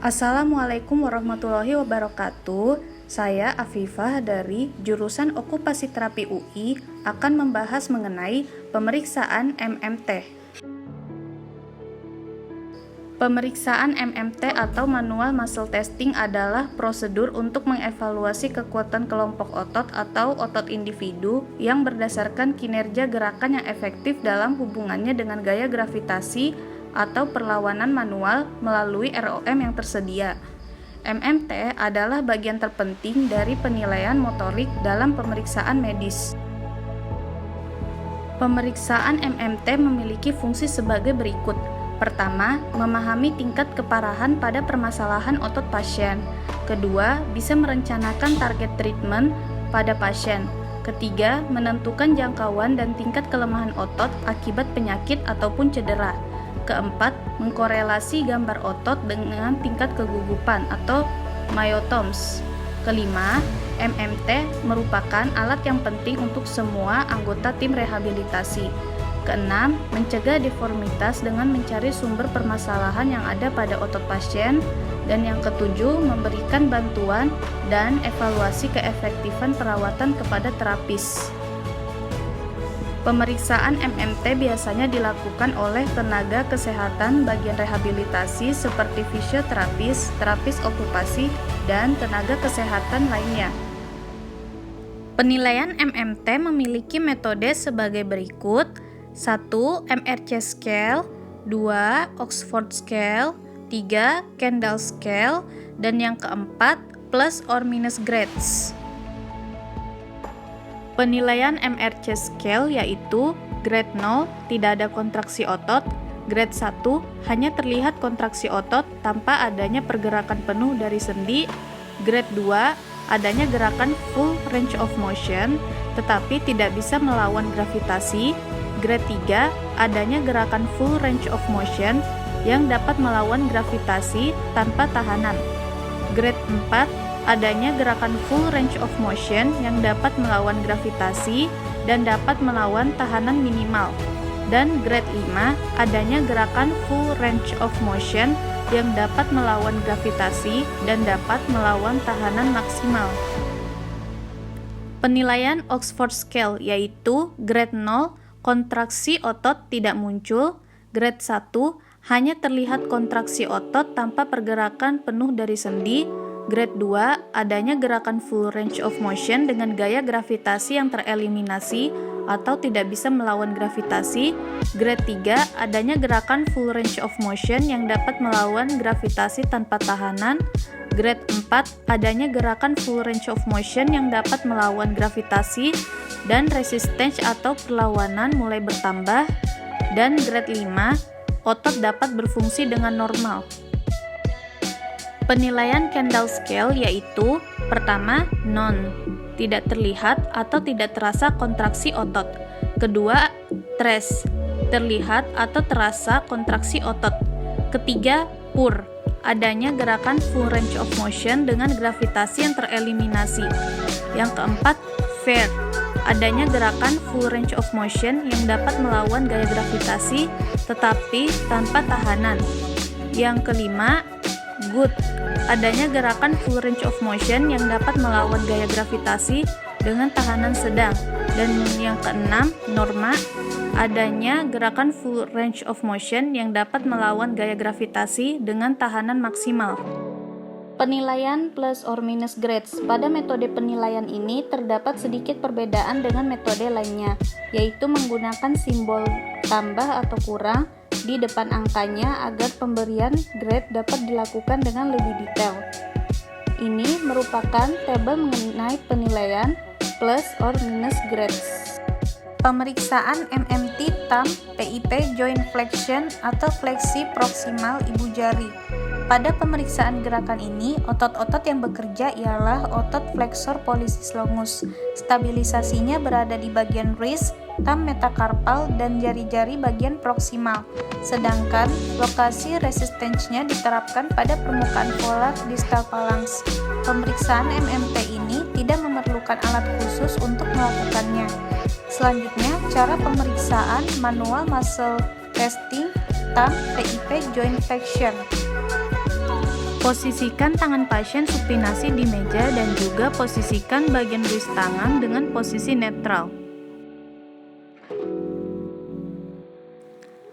Assalamualaikum warahmatullahi wabarakatuh. Saya Afifah dari jurusan Okupasi Terapi UI akan membahas mengenai pemeriksaan MMT. Pemeriksaan MMT atau Manual Muscle Testing adalah prosedur untuk mengevaluasi kekuatan kelompok otot atau otot individu yang berdasarkan kinerja gerakan yang efektif dalam hubungannya dengan gaya gravitasi atau perlawanan manual melalui ROM yang tersedia. MMT adalah bagian terpenting dari penilaian motorik dalam pemeriksaan medis. Pemeriksaan MMT memiliki fungsi sebagai berikut. Pertama, memahami tingkat keparahan pada permasalahan otot pasien. Kedua, bisa merencanakan target treatment pada pasien. Ketiga, menentukan jangkauan dan tingkat kelemahan otot akibat penyakit ataupun cedera. Keempat, mengkorelasi gambar otot dengan tingkat kegugupan atau myotomes. Kelima, MMT merupakan alat yang penting untuk semua anggota tim rehabilitasi. Keenam, mencegah deformitas dengan mencari sumber permasalahan yang ada pada otot pasien. Dan yang ketujuh, memberikan bantuan dan evaluasi keefektifan perawatan kepada terapis. Pemeriksaan MMT biasanya dilakukan oleh tenaga kesehatan bagian rehabilitasi seperti fisioterapis, terapis okupasi, dan tenaga kesehatan lainnya. Penilaian MMT memiliki metode sebagai berikut: 1. MRC Scale, 2. Oxford Scale, 3. Kendall Scale, dan yang keempat, plus or minus grades. Penilaian MRC Scale yaitu grade 0, tidak ada kontraksi otot, grade 1, hanya terlihat kontraksi otot tanpa adanya pergerakan penuh dari sendi, grade 2, adanya gerakan full range of motion, tetapi tidak bisa melawan gravitasi, grade 3, adanya gerakan full range of motion yang dapat melawan gravitasi tanpa tahanan, grade 4, adanya gerakan full range of motion yang dapat melawan gravitasi dan dapat melawan tahanan minimal. Dan grade 5, adanya gerakan full range of motion yang dapat melawan gravitasi dan dapat melawan tahanan maksimal. Penilaian Oxford Scale yaitu grade 0, kontraksi otot tidak muncul, grade 1, hanya terlihat kontraksi otot tanpa pergerakan penuh dari sendi, grade 2, adanya gerakan full range of motion dengan gaya gravitasi yang tereliminasi atau tidak bisa melawan gravitasi. Grade 3, adanya gerakan full range of motion yang dapat melawan gravitasi tanpa tahanan. Grade 4, adanya gerakan full range of motion yang dapat melawan gravitasi dan resistance atau perlawanan mulai bertambah. Dan grade 5, otot dapat berfungsi dengan normal. Penilaian Kendall Scale yaitu: pertama, non, tidak terlihat atau tidak terasa kontraksi otot. Kedua, tres, terlihat atau terasa kontraksi otot. Ketiga, pur, adanya gerakan full range of motion dengan gravitasi yang tereliminasi. Yang keempat, fair, adanya gerakan full range of motion yang dapat melawan gaya gravitasi tetapi tanpa tahanan. Yang kelima, good, adanya gerakan full range of motion yang dapat melawan gaya gravitasi dengan tahanan sedang. Dan yang keenam, norma, adanya gerakan full range of motion yang dapat melawan gaya gravitasi dengan tahanan maksimal. Penilaian plus or minus grades. Pada metode penilaian ini terdapat sedikit perbedaan dengan metode lainnya, yaitu menggunakan simbol tambah atau kurang di depan angkanya agar pemberian grade dapat dilakukan dengan lebih detail. Ini merupakan tabel mengenai penilaian plus or minus grades. Pemeriksaan MMT thumb PIP joint flexion atau fleksi proksimal ibu jari. Pada pemeriksaan gerakan ini, otot-otot yang bekerja ialah otot flexor pollicis longus. Stabilisasinya berada di bagian wrist, thumb metacarpal, dan jari-jari bagian proksimal. Sedangkan lokasi resistance-nya diterapkan pada permukaan polar distal phalanx. Pemeriksaan MMT ini tidak memerlukan alat khusus untuk melakukannya. Selanjutnya, cara pemeriksaan Manual Muscle Testing thumb PIP joint flexion. Posisikan tangan pasien supinasi di meja dan juga posisikan bagian wrist tangan dengan posisi netral.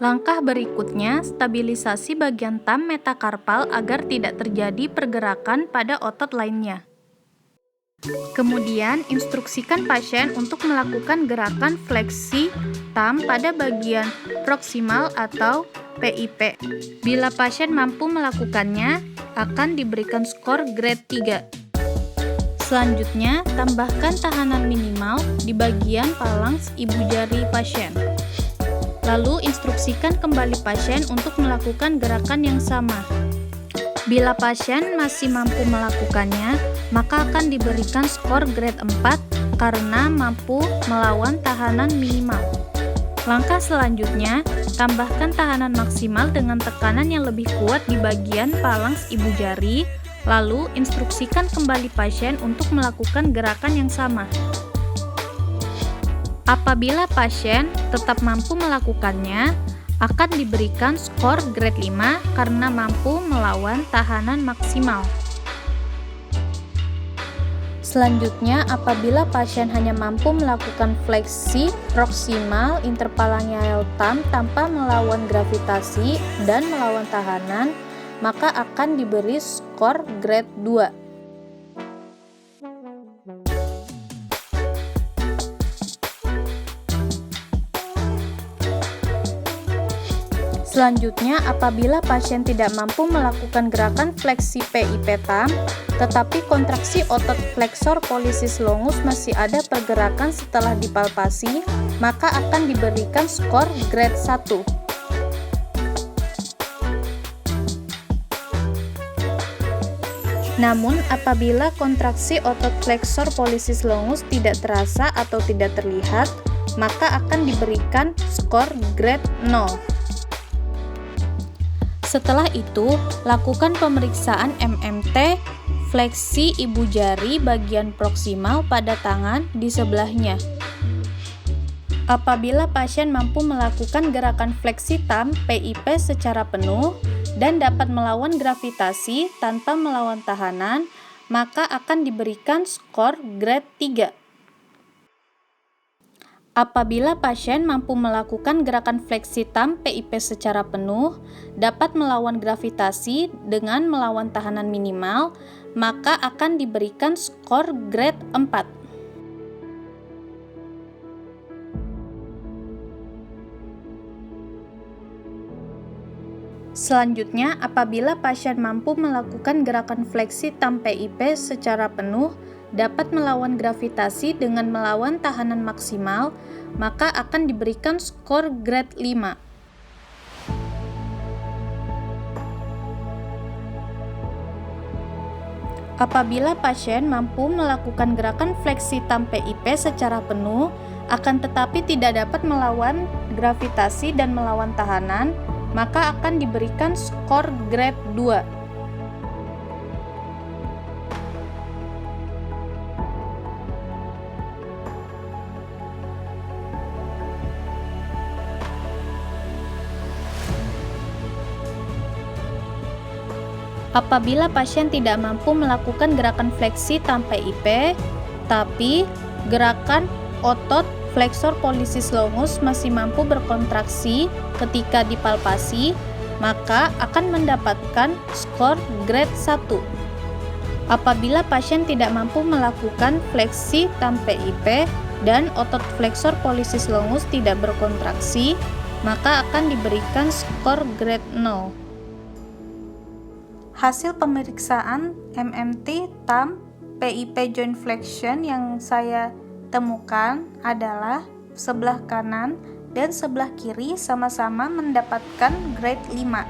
Langkah berikutnya, stabilisasi bagian thumb metakarpal agar tidak terjadi pergerakan pada otot lainnya. Kemudian, instruksikan pasien untuk melakukan gerakan fleksi thumb pada bagian proksimal atau PIP. Bila pasien mampu melakukannya, akan diberikan skor grade 3. Selanjutnya, tambahkan tahanan minimal di bagian phalanx ibu jari pasien. Lalu, instruksikan kembali pasien untuk melakukan gerakan yang sama. Bila pasien masih mampu melakukannya, maka akan diberikan skor grade 4 karena mampu melawan tahanan minimal. Langkah selanjutnya, tambahkan tahanan maksimal dengan tekanan yang lebih kuat di bagian phalanx ibu jari, lalu instruksikan kembali pasien untuk melakukan gerakan yang sama. Apabila pasien tetap mampu melakukannya, akan diberikan skor grade 5 karena mampu melawan tahanan maksimal. Selanjutnya, apabila pasien hanya mampu melakukan fleksi proksimal interphalangeal thumb tanpa melawan gravitasi dan melawan tahanan, maka akan diberi skor grade 2. Selanjutnya, apabila pasien tidak mampu melakukan gerakan fleksi PIP thumb, tetapi kontraksi otot fleksor pollicis longus masih ada pergerakan setelah dipalpasi, maka akan diberikan skor grade 1. Namun, apabila kontraksi otot fleksor pollicis longus tidak terasa atau tidak terlihat, maka akan diberikan skor grade 0. Setelah itu, lakukan pemeriksaan MMT fleksi ibu jari bagian proksimal pada tangan di sebelahnya. Apabila pasien mampu melakukan gerakan fleksi thumb PIP secara penuh dan dapat melawan gravitasi tanpa melawan tahanan, maka akan diberikan skor grade 3. Apabila pasien mampu melakukan gerakan fleksi thumb PIP secara penuh, dapat melawan gravitasi dengan melawan tahanan minimal, maka akan diberikan skor grade 4. Selanjutnya, apabila pasien mampu melakukan gerakan fleksi thumb PIP secara penuh, dapat melawan gravitasi dengan melawan tahanan maksimal, maka akan diberikan skor grade 5. Apabila pasien mampu melakukan gerakan fleksi thumb PIP secara penuh, akan tetapi tidak dapat melawan gravitasi dan melawan tahanan, maka akan diberikan skor grade 2. Apabila pasien tidak mampu melakukan gerakan fleksi thumb PIP, tapi gerakan otot fleksor pollicis longus masih mampu berkontraksi ketika dipalpasi, maka akan mendapatkan skor grade 1. Apabila pasien tidak mampu melakukan fleksi thumb PIP dan otot fleksor pollicis longus tidak berkontraksi, maka akan diberikan skor grade 0. Hasil pemeriksaan MMT thumb PIP joint flexion yang saya temukan adalah sebelah kanan dan sebelah kiri sama-sama mendapatkan grade 5.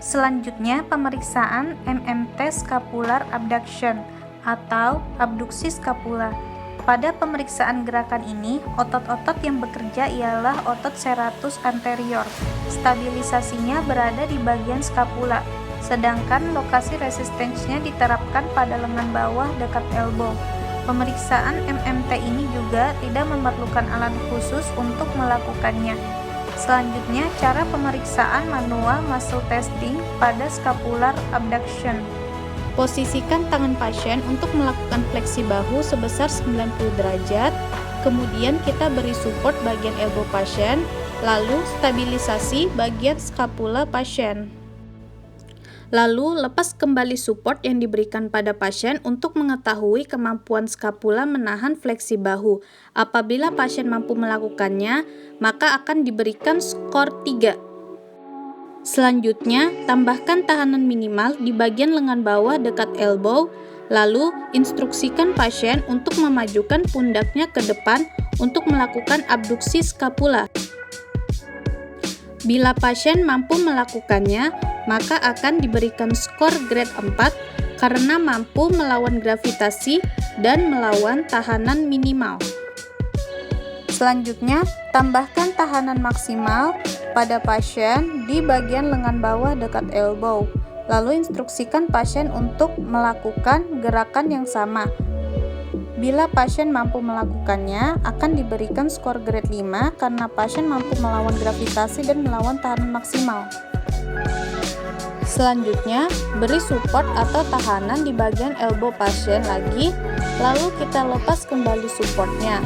Selanjutnya, pemeriksaan MMT scapular abduction atau abduksi skapula. Pada pemeriksaan gerakan ini, otot-otot yang bekerja ialah otot serratus anterior. Stabilisasinya berada di bagian skapula, sedangkan lokasi resistensinya diterapkan pada lengan bawah dekat elbow. Pemeriksaan MMT ini juga tidak memerlukan alat khusus untuk melakukannya. Selanjutnya, cara pemeriksaan manual muscle testing pada scapular abduction. Posisikan tangan pasien untuk melakukan fleksi bahu sebesar 90 derajat, kemudian kita beri support bagian elbow pasien, lalu stabilisasi bagian scapula pasien. Lalu, lepas kembali support yang diberikan pada pasien untuk mengetahui kemampuan skapula menahan fleksi bahu. Apabila pasien mampu melakukannya, maka akan diberikan skor 3. Selanjutnya, tambahkan tahanan minimal di bagian lengan bawah dekat elbow, lalu instruksikan pasien untuk memajukan pundaknya ke depan untuk melakukan abduksi skapula. Bila pasien mampu melakukannya, maka akan diberikan skor grade 4 karena mampu melawan gravitasi dan melawan tahanan minimal. Selanjutnya, tambahkan tahanan maksimal pada pasien di bagian lengan bawah dekat elbow. Lalu instruksikan pasien untuk melakukan gerakan yang sama. Bila pasien mampu melakukannya, akan diberikan skor grade 5 karena pasien mampu melawan gravitasi dan melawan tahanan maksimal. Selanjutnya, beri support atau tahanan di bagian elbow pasien lagi, lalu kita lepas kembali supportnya.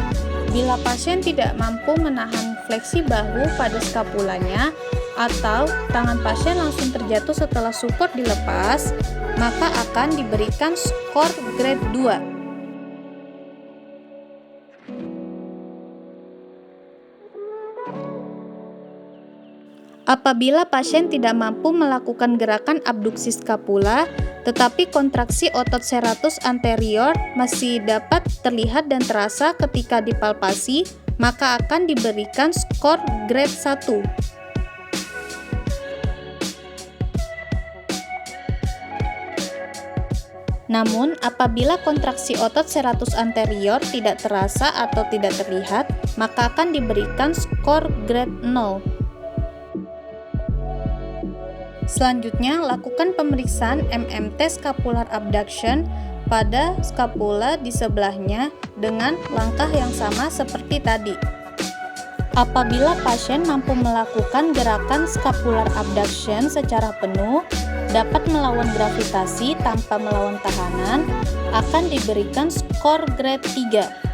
Bila pasien tidak mampu menahan fleksi bahu pada skapulanya, atau tangan pasien langsung terjatuh setelah support dilepas, maka akan diberikan skor grade 2. Apabila pasien tidak mampu melakukan gerakan abduksi skapula, tetapi kontraksi otot serratus anterior masih dapat terlihat dan terasa ketika dipalpasi, maka akan diberikan skor grade 1. Namun, apabila kontraksi otot serratus anterior tidak terasa atau tidak terlihat, maka akan diberikan skor grade 0. Selanjutnya, lakukan pemeriksaan MMT scapular abduction pada skapula di sebelahnya dengan langkah yang sama seperti tadi. Apabila pasien mampu melakukan gerakan scapular abduction secara penuh, dapat melawan gravitasi tanpa melawan tahanan, akan diberikan skor grade 3.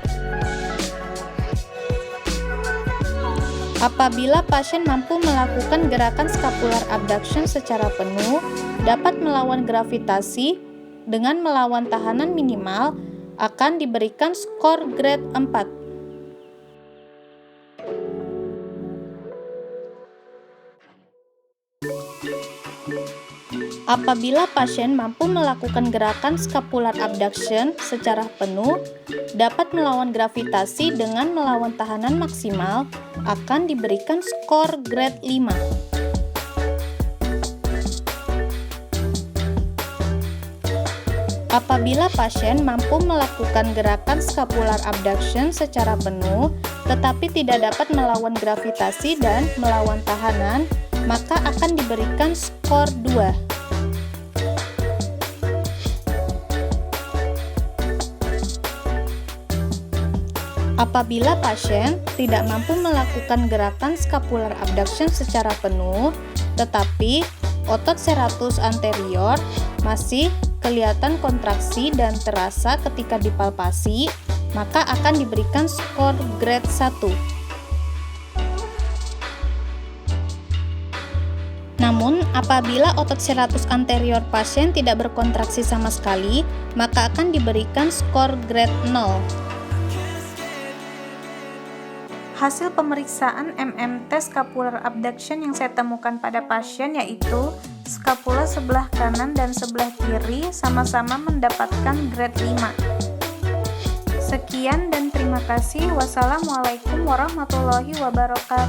Apabila pasien mampu melakukan gerakan scapular abduction secara penuh, dapat melawan gravitasi dengan melawan tahanan minimal, akan diberikan skor grade 4. Apabila pasien mampu melakukan gerakan scapular abduction secara penuh, dapat melawan gravitasi dengan melawan tahanan maksimal, akan diberikan skor grade 5. Apabila pasien mampu melakukan gerakan scapular abduction secara penuh, tetapi tidak dapat melawan gravitasi dan melawan tahanan, maka akan diberikan skor 2. Apabila pasien tidak mampu melakukan gerakan scapular abduction secara penuh, tetapi otot serratus anterior masih kelihatan kontraksi dan terasa ketika dipalpasi, maka akan diberikan skor grade 1. Namun, apabila otot serratus anterior pasien tidak berkontraksi sama sekali, maka akan diberikan skor grade 0. Hasil pemeriksaan MMT scapular abduction yang saya temukan pada pasien yaitu skapula sebelah kanan dan sebelah kiri sama-sama mendapatkan grade 5. Sekian dan terima kasih. Wassalamualaikum warahmatullahi wabarakatuh.